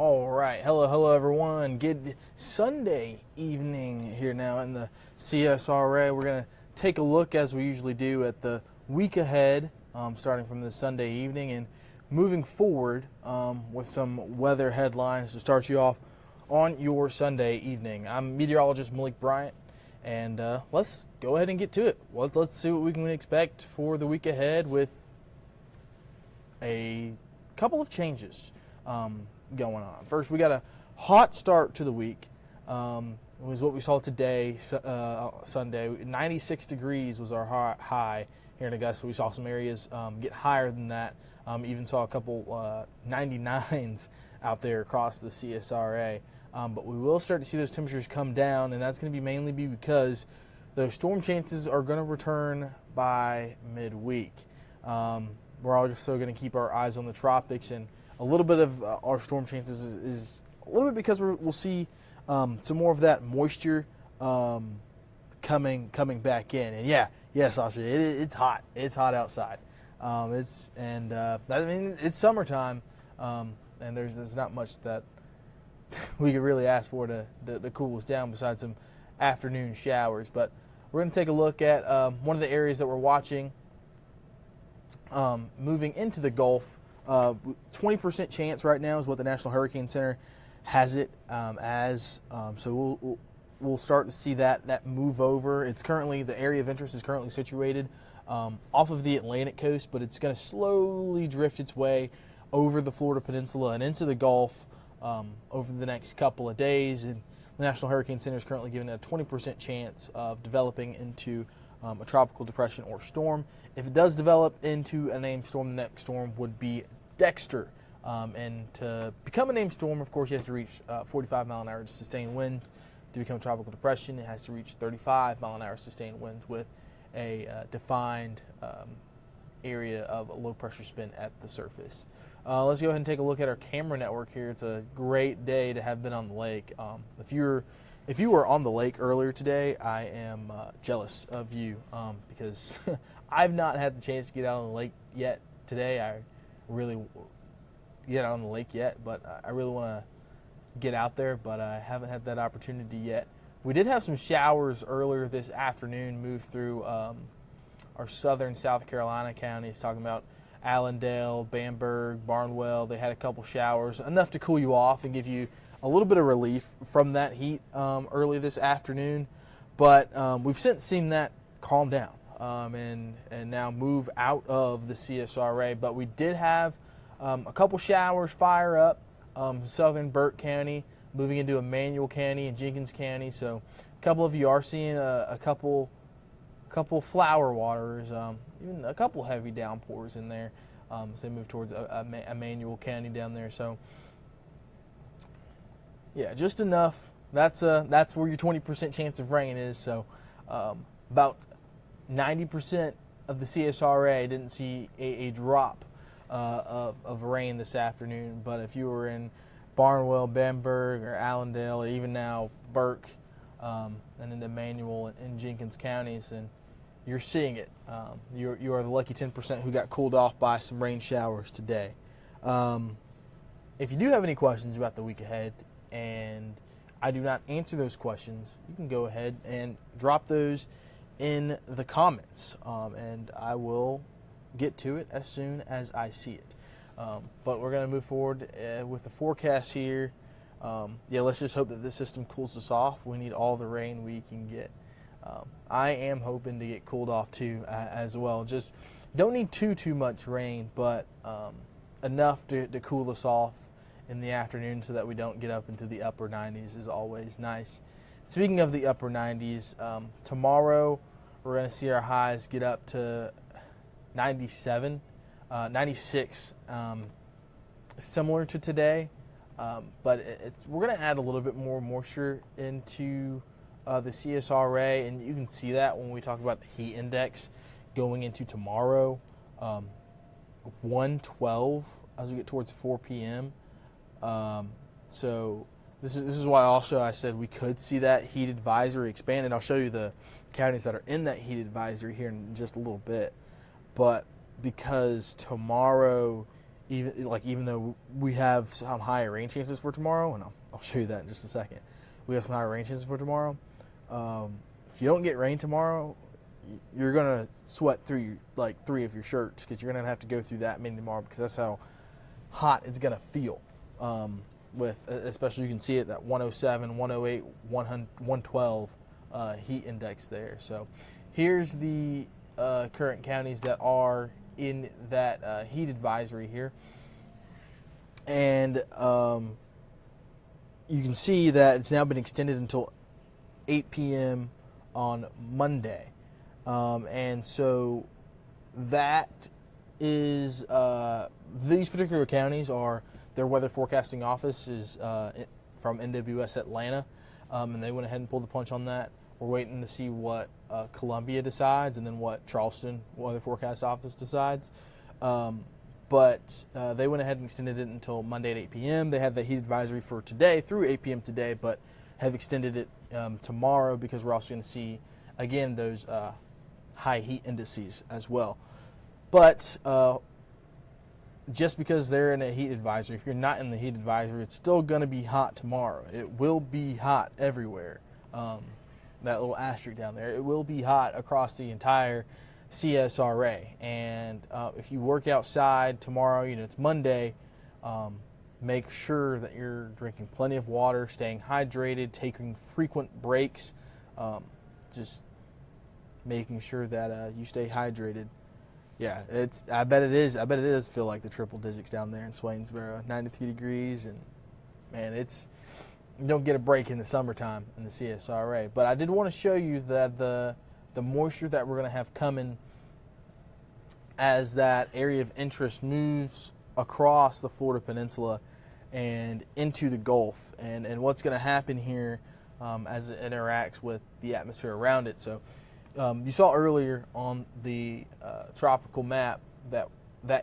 All right, hello everyone. Good Sunday evening here now in the CSRA. We're going to take a look, as we usually do, at the week ahead, starting from this Sunday evening and moving forward with some weather headlines to start you off on your Sunday evening. I'm meteorologist Malik Bryant, and let's go ahead and get to it. Let's see what we can expect for the week ahead with a couple of changes going on. First, we got a hot start to the week. It was what we saw today, Sunday. 96 degrees was our high here in Augusta. We saw some areas get higher than that. Even saw a couple 99s out there across the CSRA. But we will start to see those temperatures come down, and that's going to be mainly because those storm chances are going to return by midweek. We're also going to keep our eyes on the tropics, and a little bit of our storm chances is a little bit because we'll see some more of that moisture coming back in. And yeah, Sasha, it's hot. It's hot outside. It's summertime, and there's not much that we could really ask for to cool us down besides some afternoon showers. But we're going to take a look at one of the areas that we're watching moving into the Gulf. 20% chance right now is what the National Hurricane Center has it as. So we'll start to see that move over. It's currently, the area of interest is currently situated off of the Atlantic coast, but it's going to slowly drift its way over the Florida Peninsula and into the Gulf over the next couple of days. And the National Hurricane Center is currently giving it a 20% chance of developing into a tropical depression or storm. If it does develop into a named storm, the next storm would be Dexter. And to become a named storm, of course, you have to reach 45 mile an hour sustained winds. To become a tropical depression, it has to reach 35 mile an hour sustained winds with a defined area of low pressure spin at the surface. Let's go ahead and take a look at our camera network here. It's a great day to have been on the lake. If you were on the lake earlier today, I am jealous of you because I've not had the chance to get out on the lake yet today. I really get out on the lake yet, but I really want to get out there, but I haven't had that opportunity yet. We did have some showers earlier this afternoon move through our southern South Carolina counties, talking about Allendale, Bamberg, Barnwell. They had a couple showers, enough to cool you off and give you a little bit of relief from that heat early this afternoon. But we've since seen that calm down and now move out of the CSRA. But we did have a couple showers fire up southern Burke County, moving into Emmanuel County and Jenkins County. So a couple of you are seeing a couple flower waters, even a couple heavy downpours in there as they move towards Emmanuel County down there. So yeah, just enough. That's where your 20% chance of rain is. So about 90% of the CSRA didn't see a drop of rain this afternoon. But if you were in Barnwell, Bamberg, or Allendale, or even now Burke, and in Emmanuel and Jenkins counties, then you're seeing it. You are the lucky 10% who got cooled off by some rain showers today. If you do have any questions about the week ahead and I do not answer those questions, you can go ahead and drop those in the comments, and I will get to it as soon as I see it. But we're going to move forward with the forecast here. Let's just hope that this system cools us off. We need all the rain we can get. I am hoping to get cooled off too as well. Just don't need too much rain, but enough to cool us off in the afternoon so that we don't get up into the upper 90s is always nice. Speaking of the upper 90s, tomorrow we're going to see our highs get up to 97, 96, similar to today, but we're going to add a little bit more moisture into the CSRA, and you can see that when we talk about the heat index going into tomorrow, 112 as we get towards 4 p.m. So this is why also I said we could see that heat advisory expand, and I'll show you the counties that are in that heat advisory here in just a little bit. But because tomorrow even though we have some higher rain chances for tomorrow, and I'll show you that in just a second. We have some higher rain chances for tomorrow. If you don't get rain tomorrow, you're gonna sweat through like 3 of your shirts because you're gonna have to go through that many tomorrow because that's how hot it's gonna feel. With especially you can see it that 107, 108, 112 heat index there. So here's the current counties that are in that heat advisory here, and you can see that it's now been extended until 8 p.m. on Monday, and so that is these particular counties are their weather forecasting office is from NWS Atlanta, and they went ahead and pulled the punch on that. We're waiting to see what Columbia decides and then what Charleston Weather Forecast Office decides. But they went ahead and extended it until Monday at 8 p.m. They had the heat advisory for today through 8 p.m. today, but have extended it tomorrow because we're also going to see, again, those high heat indices as well. But just because they're in a heat advisory, if you're not in the heat advisory, it's still going to be hot tomorrow. It will be hot everywhere. That little asterisk down there, it will be hot across the entire CSRA. And if you work outside tomorrow, it's Monday, make sure that you're drinking plenty of water, staying hydrated, taking frequent breaks, just making sure that you stay hydrated. Yeah, I bet it is. I bet it does feel like the triple digits down there in Swainsboro, 93 degrees, and man, you don't get a break in the summertime in the CSRA. But I did want to show you that the moisture that we're going to have coming as that area of interest moves across the Florida Peninsula and into the Gulf, and what's going to happen here as it interacts with the atmosphere around it. So you saw earlier on the tropical map that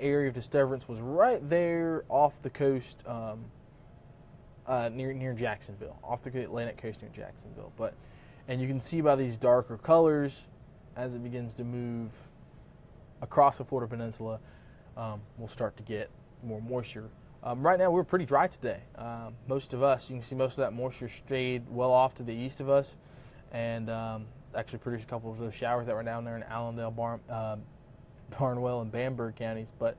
area of disturbance was right there off the coast, near Jacksonville, off the Atlantic coast near Jacksonville. And you can see by these darker colors as it begins to move across the Florida Peninsula, we'll start to get more moisture. Right now we're pretty dry today. Most of us, you can see most of that moisture stayed well off to the east of us, and actually produced a couple of those showers that were down there in Allendale, Barnwell, and Bamberg counties. But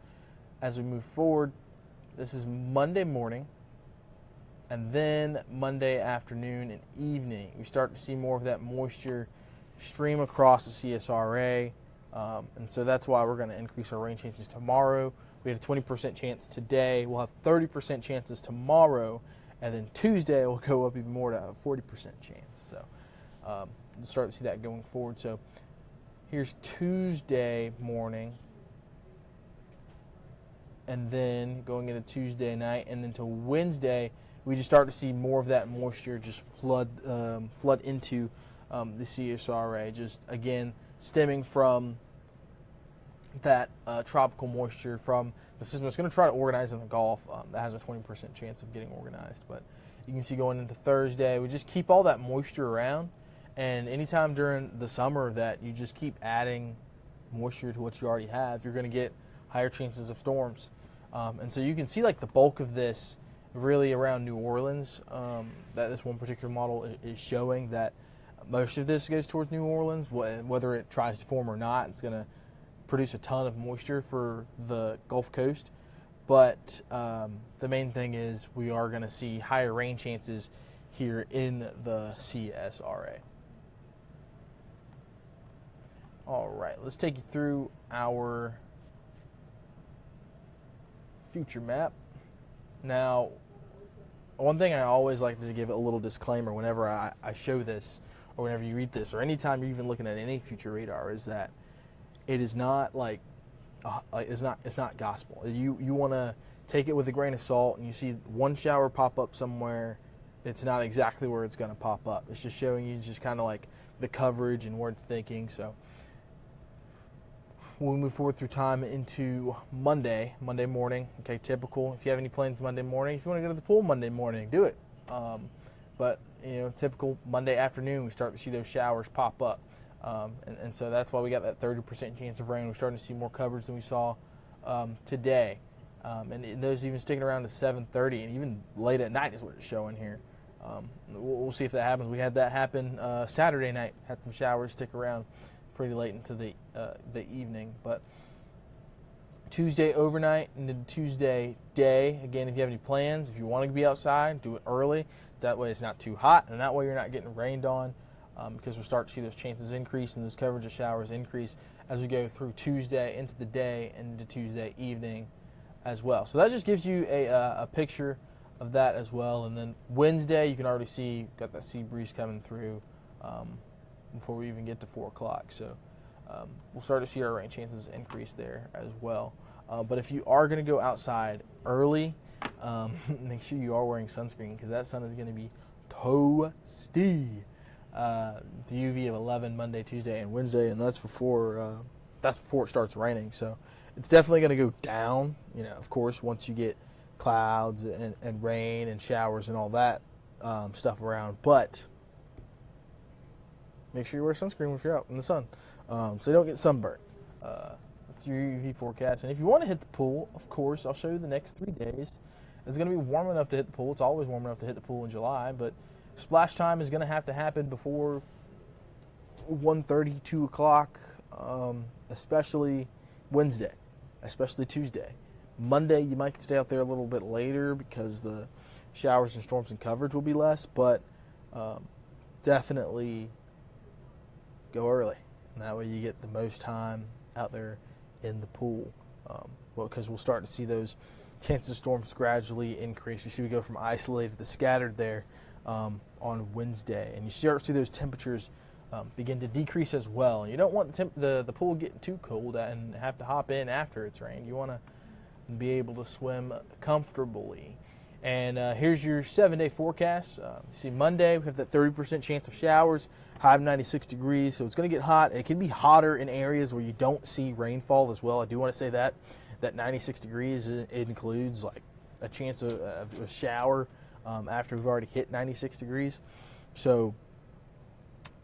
as we move forward, this is Monday morning, and then Monday afternoon and evening, we start to see more of that moisture stream across the CSRA, and so that's why we're going to increase our rain chances tomorrow. We had a 20% chance today. We'll have 30% chances tomorrow, and then Tuesday will go up even more to a 40% chance. So we'll start to see that going forward. So here's Tuesday morning, and then going into Tuesday night, and into Wednesday, we just start to see more of that moisture just flood into the CSRA. Just again, stemming from that tropical moisture from the system. It's going to try to organize in the Gulf. That has a 20% chance of getting organized. But you can see going into Thursday, we just keep all that moisture around. And anytime during the summer that you just keep adding moisture to what you already have, you're going to get higher chances of storms. And so you can see like the bulk of this really around New Orleans, that this one particular model is showing that most of this goes towards New Orleans. Whether it tries to form or not, it's going to produce a ton of moisture for the Gulf Coast. But the main thing is we are going to see higher rain chances here in the CSRA. All right, let's take you through our future map. Now, one thing I always like to give a little disclaimer whenever I show this, or whenever you read this, or anytime you're even looking at any future radar, is that it is not like it's not gospel. You want to take it with a grain of salt, and you see one shower pop up somewhere, it's not exactly where it's going to pop up. It's just showing you just kind of like the coverage and where it's thinking. So we'll move forward through time into Monday morning. Okay, typical. If you have any plans Monday morning, if you want to go to the pool Monday morning, do it. But typical Monday afternoon, we start to see those showers pop up. And so that's why we got that 30% chance of rain. We're starting to see more coverage than we saw today. and those even sticking around to 7:30, and even late at night is what it's showing here. We'll see if that happens. We had that happen Saturday night. Had some showers stick around pretty late into the evening, but Tuesday overnight and then Tuesday day. Again, if you have any plans, if you want to be outside, do it early. That way it's not too hot, and that way you're not getting rained on, because we'll start to see those chances increase and those coverage of showers increase as we go through Tuesday into the day and into Tuesday evening as well. So that just gives you a picture of that as well. And then Wednesday, you can already see got that sea breeze coming through before we even get to 4 o'clock. So we'll start to see our rain chances increase there as well. But if you are going to go outside early, make sure you are wearing sunscreen, because that sun is going to be toasty. The UV of 11 Monday, Tuesday, and Wednesday, and that's before it starts raining. So it's definitely going to go down. Of course, once you get clouds and rain and showers and all that stuff around. But make sure you wear sunscreen if you're out in the sun, so you don't get sunburnt. That's your UV forecast. And if you want to hit the pool, of course, I'll show you the next 3 days. It's going to be warm enough to hit the pool. It's always warm enough to hit the pool in July, but splash time is going to have to happen before 1:30, 2 o'clock, especially Wednesday, especially Tuesday. Monday, you might stay out there a little bit later because the showers and storms and coverage will be less, but definitely go early. And that way you get the most time out there in the pool. Because we'll start to see those chances of storms gradually increase. You see we go from isolated to scattered there on Wednesday. And you start to see those temperatures begin to decrease as well. And you don't want the pool getting too cold and have to hop in after it's rained. You want to be able to swim comfortably. And here's your 7-day forecast. See, Monday we have that 30% chance of showers, high of 96 degrees, so it's going to get hot. It can be hotter in areas where you don't see rainfall as well. I do want to say that 96 degrees, it includes like a chance of a shower after we've already hit 96 degrees. So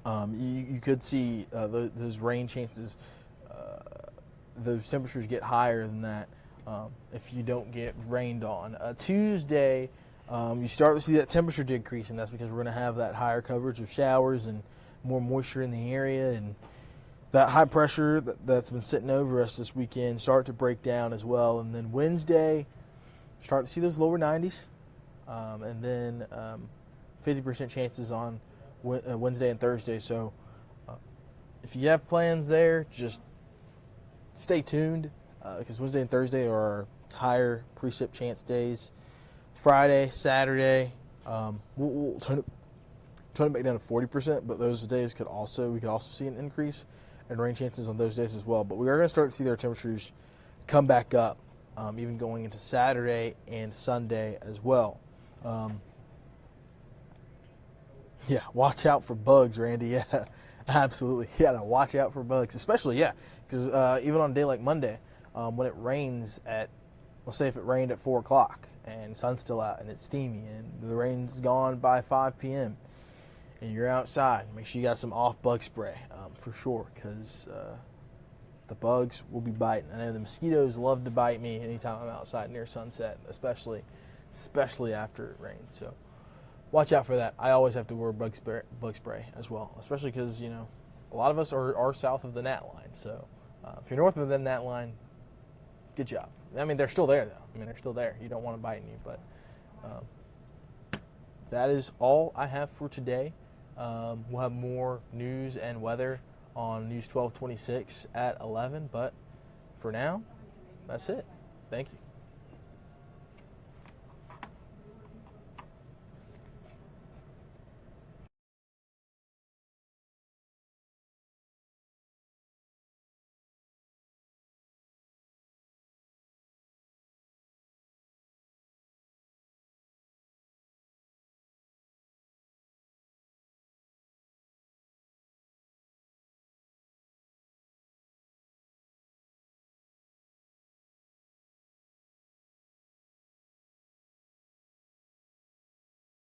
you could see those rain chances, those temperatures get higher than that. If you don't get rained on. Tuesday, you start to see that temperature decrease, and that's because we're going to have that higher coverage of showers and more moisture in the area, and that high pressure that's been sitting over us this weekend start to break down as well. And then Wednesday, start to see those lower 90s, and then 50% chances on Wednesday and Thursday. So if you have plans there, just stay tuned. Because Wednesday and Thursday are our higher precip chance days. Friday, Saturday, we'll turn it back down to 40%, but those days we could also see an increase in rain chances on those days as well. But we are going to start to see their temperatures come back up, even going into Saturday and Sunday as well. Yeah, watch out for bugs, Randy. Yeah, absolutely. You got to watch out for bugs, especially, because even on a day like Monday, when it rains let's say if it rained at 4 o'clock and sun's still out and it's steamy and the rain's gone by 5 p.m. and you're outside, make sure you got some off bug spray for sure, because the bugs will be biting. I know the mosquitoes love to bite me anytime I'm outside near sunset, especially after it rains. So watch out for that. I always have to wear bug spray as well, especially because a lot of us are south of the gnat line. So if you're north of the gnat line, good job. I mean, they're still there, though. They're still there. You don't want them biting you. But that is all I have for today. We'll have more news and weather on News 1226 at 11. But for now, that's it. Thank you.